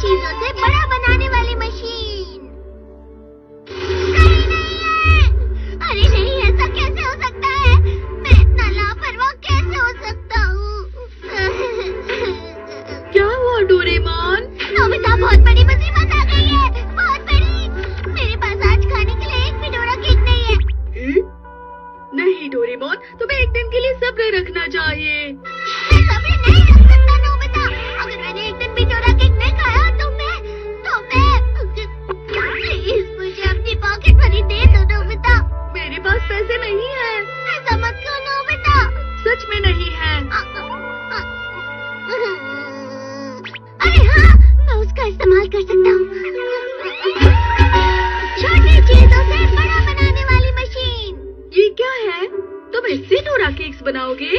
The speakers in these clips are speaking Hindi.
चीजों से बड़ा बनाने वाली मशीन। कहीं नहीं है। अरे नहीं, ऐसा कैसे हो सकता है? मैं इतना लापरवाह कैसे हो सकता हूँ? क्या हुआ डोरेमोन? नोबिता, बहुत बड़ी मुसीबत आ गई है, बहुत बड़ी। मेरे पास आज खाने के लिए एक भी डोरा केक नहीं है। नहीं डोरेमोन, तुम्हें एक दिन के लिए सब्र रखना चाहिए। मैं सब्र नहीं रख सकता नोबिता। अगर मैंने एक दिन भी डोरा केक नहीं खाया तो मैं प्लीज मुझे अपनी पॉकेट मनी दे दो नोबिता। मेरे पास पैसे नहीं है। ऐसा मत करो नोबिता। सच में नहीं है। अरे हाँ, मैं उसका इस्तेमाल कर सकता हूँ। छोटी चीजों से बड़ा बनाने वाली मशीन। ये क्या है? तुम इससे डोरा केक्स बनाओगे?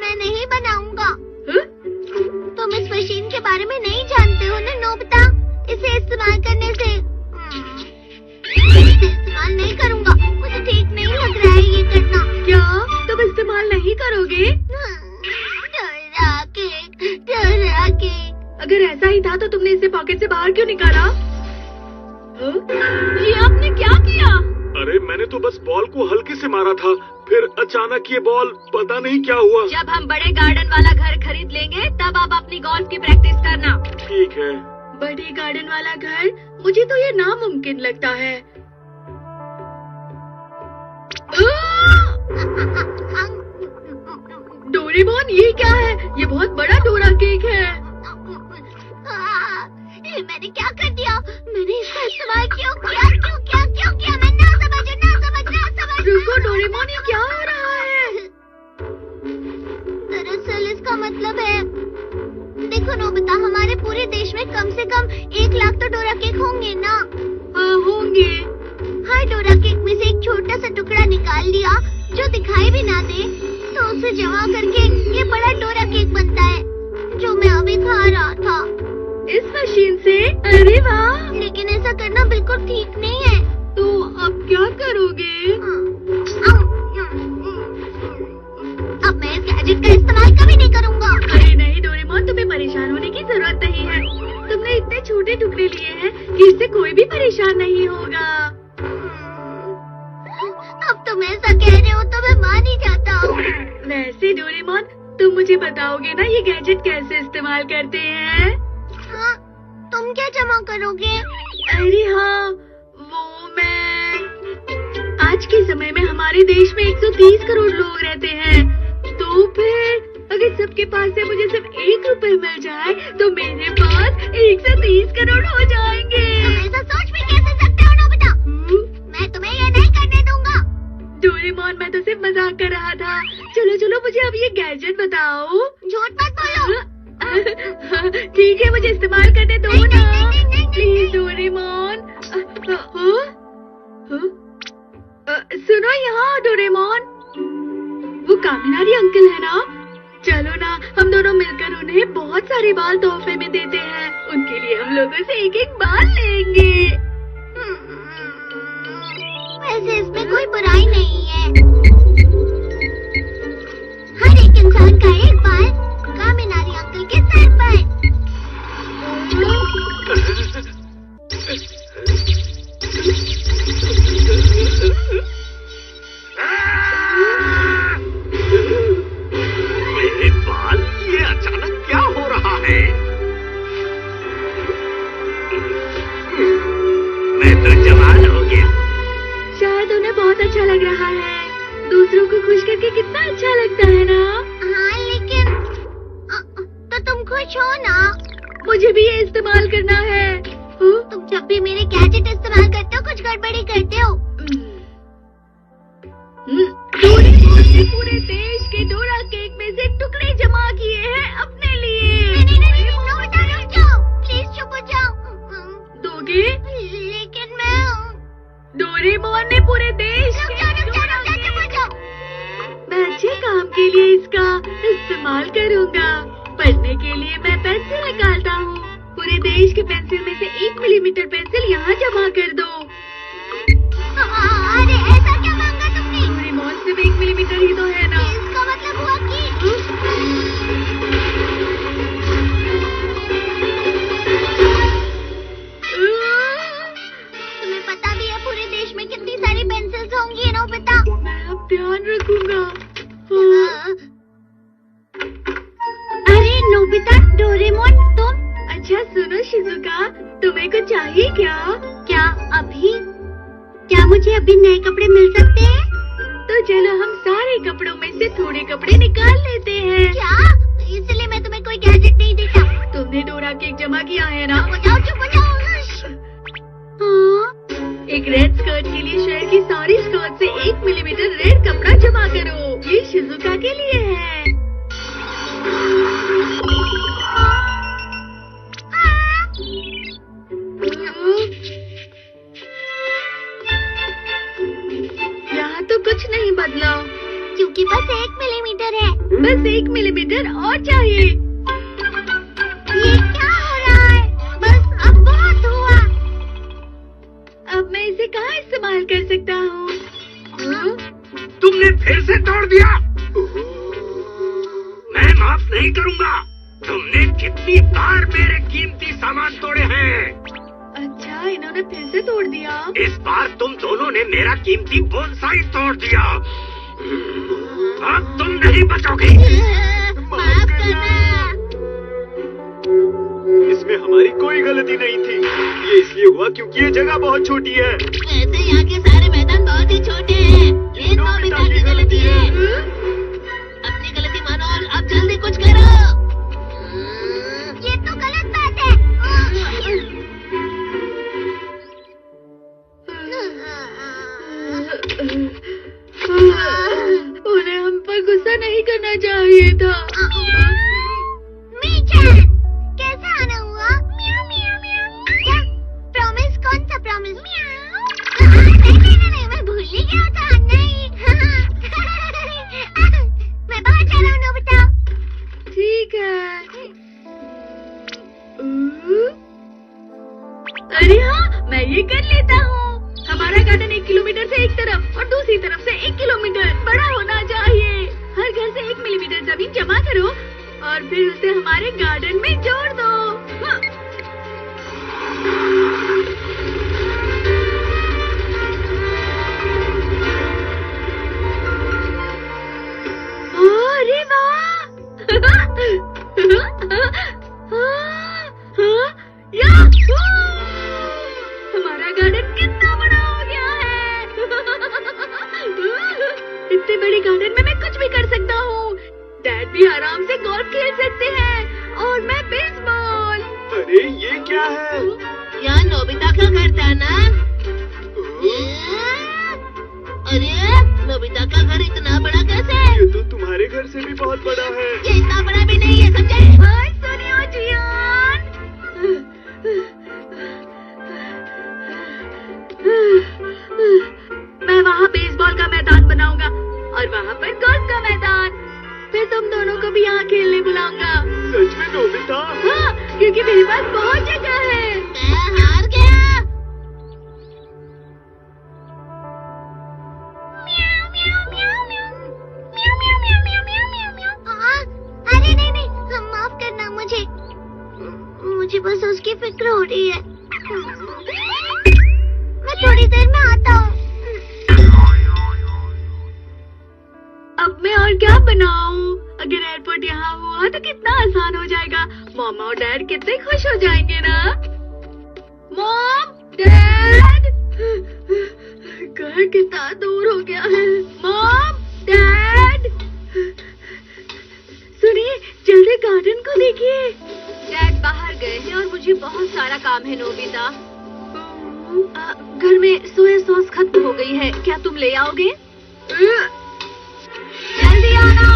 मैं नहीं बनाऊंगा। हाँ? तुम इस मशीन के बारे में नहीं जानते हो ना नोबिता। इसे इस्तेमाल करने से इसे इस्तेमाल नहीं करूंगा। मुझे ठीक नहीं लग रहा है ये करना। क्या तुम इस्तेमाल नहीं करोगे? Dora cake, Dora cake. अगर ऐसा ही था तो तुमने इसे पॉकेट से बाहर क्यों निकाला? हाँ? ये आपने क्या किया? अरे मैंने तो बस बॉल को हल्के से मारा था, फिर अचानक ये बॉल पता नहीं क्या हुआ। जब हम बड़े गार्डन वाला घर खरीद लेंगे तब आप अपनी गोल्फ की प्रैक्टिस करना। ठीक है। बड़े गार्डन वाला घर? मुझे तो ये नामुमकिन लगता है। डोरेमोन, ये क्या है? ये बहुत बड़ा डोरा केक है। ये मैंने क्या कर दिया? मैंने इसका इस्तेमाल क्यों किया? मैं ना समझ। रुको डोरेमोन, ये क्या हो रहा है? दरअसल इसका मतलब है, देखो नोबिता, हमारे पूरे देश में कम से कम 1 लाख तो डोरा केक होंगे ना? हाँ होंगे। हर डोरा केक में से एक छोटा सा टुकड़ा निकाल लिया जो दिखाई भी ना दे, तो उसे जमा करके ये बड़ा डोरा केक बनता है जो मैं अभी खा रहा था। इस मशीन से? अरे वाह! लेकिन ऐसा करना बिल्कुल ठीक नहीं है। तो अब क्या करोगे? अब मैं इस गैजेट का इस्तेमाल कभी नहीं करूँगा। अरे नहीं डोरेमोन, तुम्हें परेशान होने की जरूरत नहीं है। तुमने इतने छोटे टुकड़े लिए हैं कि इससे कोई भी परेशान नहीं होगा। अब तुम ऐसा कह रहे हो तो मैं मान ही जाता हूँ। वैसे डोरेमोन, तुम मुझे बताओगे ना ये गैजेट कैसे इस्तेमाल करते हैं? हाँ, तुम क्या जमा करोगे? अरे हाँ, वो मैं आज के समय में हमारे देश में 130 करोड़ लोग रहते हैं, तो फिर अगर सबके पास से मुझे सिर्फ 1 रुपए मिल जाए तो मेरे पास 130 करोड़ हो जाएंगे। तुम ऐसा सोच भी कैसे सकते हो नोबिता? मैं तुम्हें ये नहीं करने दूंगा। डोरेमोन, मैं तो सिर्फ मजाक कर रहा था। चलो चलो, मुझे अब ये गैजेट बताओ। झूठ मत बोलो। ठीक है, मुझे इस्तेमाल करने दो ना प्लीज डोरेमोन। सुनो यहाँ डोरेमोन, वो कामिनारी अंकल है ना? चलो ना, हम दोनों मिलकर उन्हें बहुत सारे बाल तोहफे में देते हैं। उनके लिए हम लोगों से एक एक बाल लेंगे। वैसे इसमें कोई बुराई नहीं है। हर एक इंसान का एक बाल कामिनारी अंकल के सर पर। मेरे बाल, ये अचानक क्या हो रहा है? मैं तो जवान हो गया। शायद उन्हें बहुत अच्छा लग रहा है। दूसरों को खुश करके कितना अच्छा लगता है ना? हाँ, लेकिन तो तुम खुश हो ना? मुझे भी ये इस्तेमाल करना है। तुम जब भी मेरे गैजेट इस्तेमाल करते हो कुछ गड़बड़ी करते हो। डोरेमोन ने पूरे देश के डोरा केक में से टुकड़े जमा किए हैं अपने लिए। नहीं, नोबिता रुक जाओ, प्लीज चुप हो जाओ। दोगे? लेकिन मैं डोरेमोन ने पूरे देश रुक के जाओ, चुप हो जाओ। मैं अच्छे काम के लिए इसका इस्तेमाल करूंगा। पढ़ने के लिए मैं पेंसिल निकालता हूँ। पूरे देश के पेंसिल में से 1 मिलीमीटर पेंसिल यहाँ जमा कर दो। अरे ऐसा क्या मांगा तुमने? डोरेमोन, सिर्फ 1 मिलीमीटर ही तो है ना? इसका मतलब हुआ कि नोबिता, डोरेमोन, तुम? अच्छा सुनो शिजुका, तुम्हें कुछ चाहिए क्या? क्या अभी? क्या मुझे अभी नए कपड़े मिल सकते हैं? तो चलो हम सारे कपड़ों में से थोड़े कपड़े निकाल लेते हैं। क्या? इसलिए मैं तुम्हें कोई गैजेट नहीं देता। तुमने डोरा केक जमा किया है ना? चुप हो जाओ। हाँ? एक रेड स्कर्ट के लिए शहर की सारी स्कर्ट से 1 मिलीमीटर रेड कपड़ा जमा करो। ये शिजुका के लिए है। यहाँ तो कुछ नहीं बदला, क्योंकि बस 1 मिलीमीटर है। बस 1 मिलीमीटर और चाहिए। ये क्या हो रहा है? बस अब बहुत हुआ। अब मैं इसे कहाँ इस्तेमाल कर सकता हूँ? तुमने फिर से तोड़ दिया। मैं माफ नहीं करूँगा। तुमने कितनी बार मेरे कीमती सामान तोड़े हैं? अच्छा, इन्होंने फिर से तोड़ दिया। इस बार तुम दोनों ने मेरा कीमती बोनसाई तोड़ दिया। अब तुम नहीं बचोगी। माफ करना। इसमें हमारी कोई गलती नहीं थी। ये इसलिए हुआ क्योंकि ये जगह बहुत छोटी है। वैसे यहाँ के सारे मैदान बहुत ही छोटे हैं। ये नोबिता की गलती है। अपनी गलती मानो और अब जल्दी कुछ करो। ये तो गलत बात है। उन्हें हम पर गुस्सा नहीं करना चाहिए था। मीचन, कैसा आना हुआ? म्याऊ म्याऊ म्याऊ। क्या? प्रॉमिस? कौन सा प्रॉमिस? म्याऊ। नहीं, मैं भूल ही गया था। नहीं। मैं बाहर जा रहा हूँ नोबिता। ठीक है। अरे हाँ, मैं ये कर लेता हूँ। हमारा गार्डन 1 किलोमीटर से एक तरफ और दूसरी तरफ से 1 किलोमीटर बड़ा होना चाहिए। हर घर से 1 मिलीमीटर जमीन जमा करो और फिर उसे हमारे गार्डन में जोड़ दो। हाँ। अरे वाह! हमारा गार्डन कितना बड़ा हो गया है। इतने बड़े गार्डन में मैं कुछ भी कर सकता हूँ। डैड भी आराम से गोल्फ खेल सकते हैं और मैं बेसबॉल। अरे ये क्या है? यहाँ नोबिता का घर था ना? अरे नोबिता का घर इतना बड़ा कैसे? ये तो तुम्हारे घर से भी बहुत बड़ा है। ये इतना बड़ा भी नहीं है, समझे? सुनियो जियान। मैं वहाँ बेसबॉल का मैदान बनाऊंगा और वहाँ पर गोल्फ का मैदान। फिर तुम दोनों को भी यहाँ खेलने बुलाऊंगा। सच में नोबिता? हाँ, क्योंकि मेरे पास बहुत जगह है। मैं हार गया। म्याऊ म्याऊ म्याऊ म्याऊ म्याऊ म्याऊ म्याऊ म्याऊ म्याऊ म्याऊ। अरे नहीं, हम माफ करना मुझे बस उसकी फिक्र हो रही है। मैं थोड़ी देर में आता हूँ। अब मैं और क्या बनाऊं? अगर एयरपोर्ट यहाँ हुआ तो कितना आसान हो जाएगा। मॉम और डैड कितने खुश हो जाएंगे ना। मॉम, डैड, घर कितना दूर हो गया है। मॉम, डैड, सुनिए, जल्दी गार्डन को देखिए। डैड बाहर गए हैं और मुझे बहुत सारा काम है नोबिता। घर में सोया सॉस खत्म हो गई है, क्या तुम ले आओगे? जल्दी आना।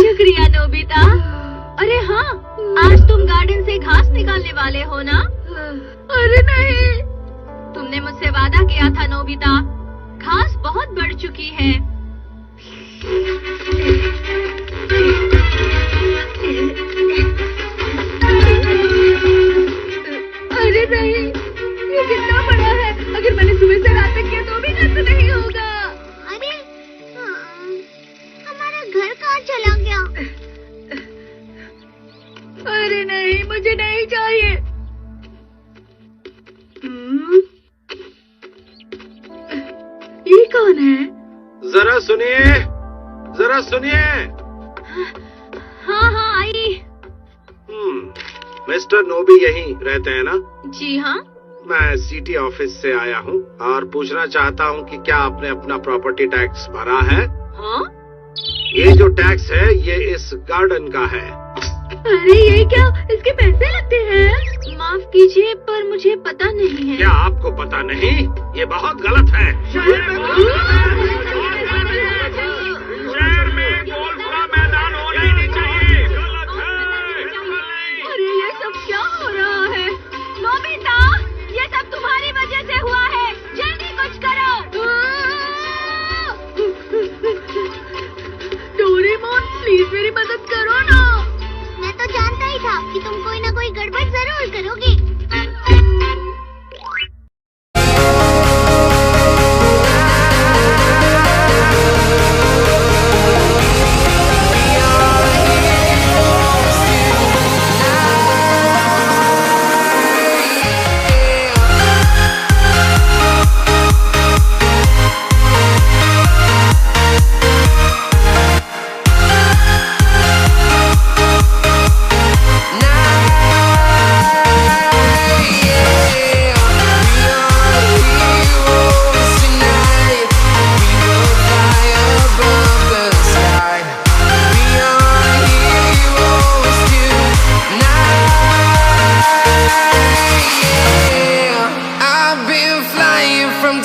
शुक्रिया नोबिता। अरे हाँ, आज तुम गार्डन से घास निकालने वाले हो ना? अरे नहीं, तुमने मुझसे वादा किया था नोबिता। घास बहुत बढ़ चुकी है। अरे नहीं, ये कितना बड़ा है। अगर मैंने सुबह से रात तक किया तो भी नष्ट नहीं होगा। अरे हमारा घर कहाँ चला गया? अरे नहीं, मुझे नहीं चाहिए। सुनिए, जरा सुनिए। हाँ हाँ आई। मिस्टर नोबी यहीं रहते हैं ना? जी हाँ। मैं सिटी ऑफिस से आया हूँ और पूछना चाहता हूँ कि क्या आपने अपना प्रॉपर्टी टैक्स भरा है? हाँ? ये जो टैक्स है ये इस गार्डन का है। अरे ये क्या, इसके पैसे लगते हैं? माफ कीजिए पर मुझे पता नहीं है। क्या आपको पता नहीं? ये बहुत गलत है। शहर में गोल्फ का मैदान होना ही नहीं चाहिए। गलत है। अरे ये सब क्या हो रहा है? नोबिता, ये सब तुम्हारी वजह से हुआ है। जल्दी कुछ करो। डोरेमोन प्लीज मेरी मदद करो ना। मैं तो जानता ही था कि तुम कोई ना कोई गड़बड़ जरूर करोगे।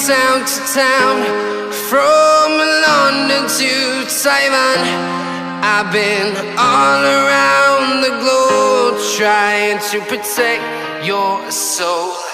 Town to town, from London to Taiwan, I've been all around the globe trying to protect your soul.